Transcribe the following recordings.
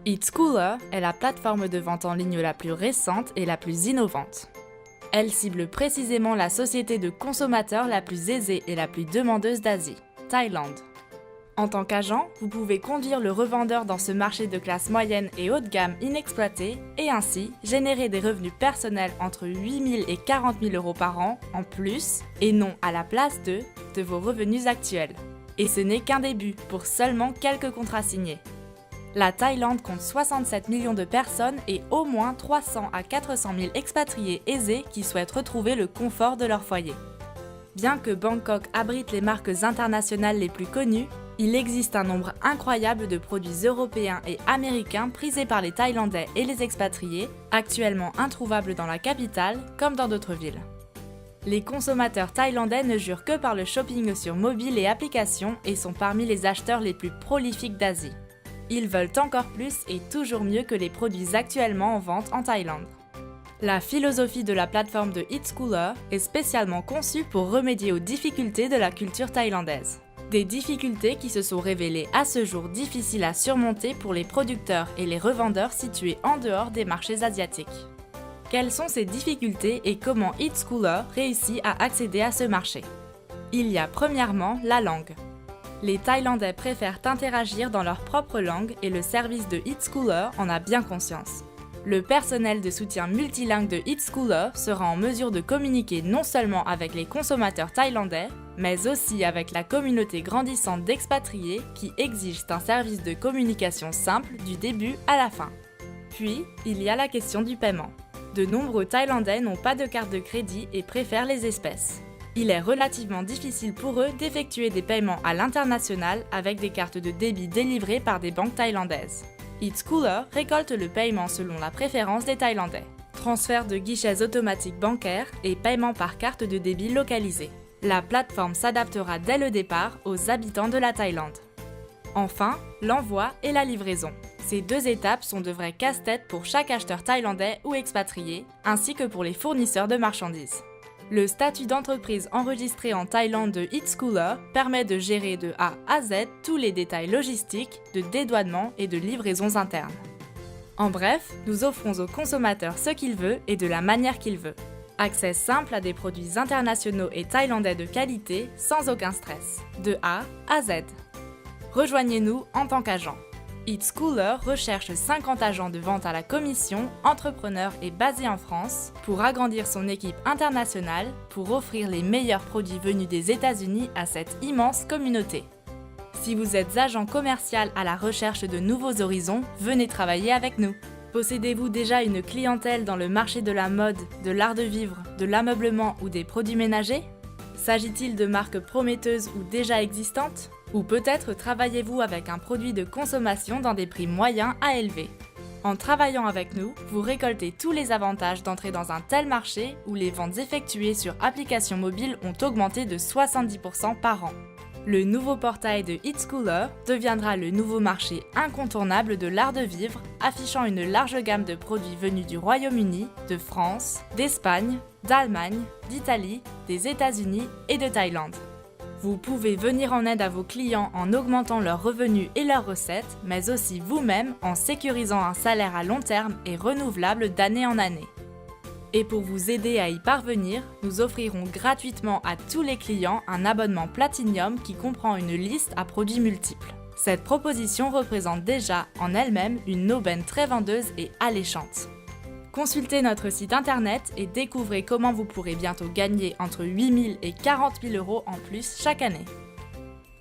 Eatschooler est la plateforme de vente en ligne la plus récente et la plus innovante. Elle cible précisément la société de consommateurs la plus aisée et la plus demandeuse d'Asie, Thaïlande. En tant qu'agent, vous pouvez conduire le revendeur dans ce marché de classe moyenne et haut de gamme inexploité et ainsi générer des revenus personnels entre 8 000 et 40 000 euros par an en plus et non à la place de vos revenus actuels. Et ce n'est qu'un début pour seulement quelques contrats signés. La Thaïlande compte 67 millions de personnes et au moins 300 à 400 000 expatriés aisés qui souhaitent retrouver le confort de leur foyer. Bien que Bangkok abrite les marques internationales les plus connues, il existe un nombre incroyable de produits européens et américains prisés par les Thaïlandais et les expatriés, actuellement introuvables dans la capitale comme dans d'autres villes. Les consommateurs thaïlandais ne jurent que par le shopping sur mobile et applications et sont parmi les acheteurs les plus prolifiques d'Asie. Ils veulent encore plus et toujours mieux que les produits actuellement en vente en Thaïlande. La philosophie de la plateforme de Eatschooler est spécialement conçue pour remédier aux difficultés de la culture thaïlandaise. Des difficultés qui se sont révélées à ce jour difficiles à surmonter pour les producteurs et les revendeurs situés en dehors des marchés asiatiques. Quelles sont ces difficultés et comment Eatschooler réussit à accéder à ce marché? Il y a premièrement la langue. Les Thaïlandais préfèrent interagir dans leur propre langue et le service de Eatschooler en a bien conscience. Le personnel de soutien multilingue de Eatschooler sera en mesure de communiquer non seulement avec les consommateurs thaïlandais, mais aussi avec la communauté grandissante d'expatriés qui exigent un service de communication simple du début à la fin. Puis, il y a la question du paiement. De nombreux Thaïlandais n'ont pas de carte de crédit et préfèrent les espèces. Il est relativement difficile pour eux d'effectuer des paiements à l'international avec des cartes de débit délivrées par des banques thaïlandaises. Eatschooler récolte le paiement selon la préférence des Thaïlandais. Transfert de guichets automatiques bancaires et paiement par carte de débit localisée. La plateforme s'adaptera dès le départ aux habitants de la Thaïlande. Enfin, l'envoi et la livraison. Ces deux étapes sont de vrais casse-têtes pour chaque acheteur thaïlandais ou expatrié, ainsi que pour les fournisseurs de marchandises. Le statut d'entreprise enregistré en Thaïlande de Eatschooler permet de gérer de A à Z tous les détails logistiques, de dédouanement et de livraisons internes. En bref, nous offrons aux consommateurs ce qu'il veut et de la manière qu'il veut. Accès simple à des produits internationaux et thaïlandais de qualité sans aucun stress, de A à Z. Rejoignez-nous en tant qu'agent. Eatschooler recherche 50 agents de vente à la commission, entrepreneurs et basés en France, pour agrandir son équipe internationale, pour offrir les meilleurs produits venus des États-Unis à cette immense communauté. Si vous êtes agent commercial à la recherche de nouveaux horizons, venez travailler avec nous. Possédez-vous déjà une clientèle dans le marché de la mode, de l'art de vivre, de l'ameublement ou des produits ménagers? S'agit-il de marques prometteuses ou déjà existantes? Ou peut-être travaillez-vous avec un produit de consommation dans des prix moyens à élevés? En travaillant avec nous, vous récoltez tous les avantages d'entrer dans un tel marché où les ventes effectuées sur applications mobiles ont augmenté de 70% par an. Le nouveau portail de Eatschooler deviendra le nouveau marché incontournable de l'art de vivre, affichant une large gamme de produits venus du Royaume-Uni, de France, d'Espagne, d'Allemagne, d'Italie, des États-Unis et de Thaïlande. Vous pouvez venir en aide à vos clients en augmentant leurs revenus et leurs recettes, mais aussi vous-même en sécurisant un salaire à long terme et renouvelable d'année en année. Et pour vous aider à y parvenir, nous offrirons gratuitement à tous les clients un abonnement Platinum qui comprend une liste à produits multiples. Cette proposition représente déjà en elle-même une aubaine très vendeuse et alléchante. Consultez notre site internet et découvrez comment vous pourrez bientôt gagner entre 8 000 et 40 000 euros en plus chaque année.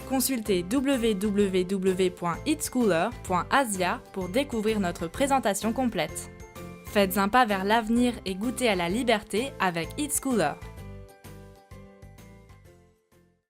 Consultez www.eatschooler.asia pour découvrir notre présentation complète. Faites un pas vers l'avenir et goûtez à la liberté avec Eatschooler.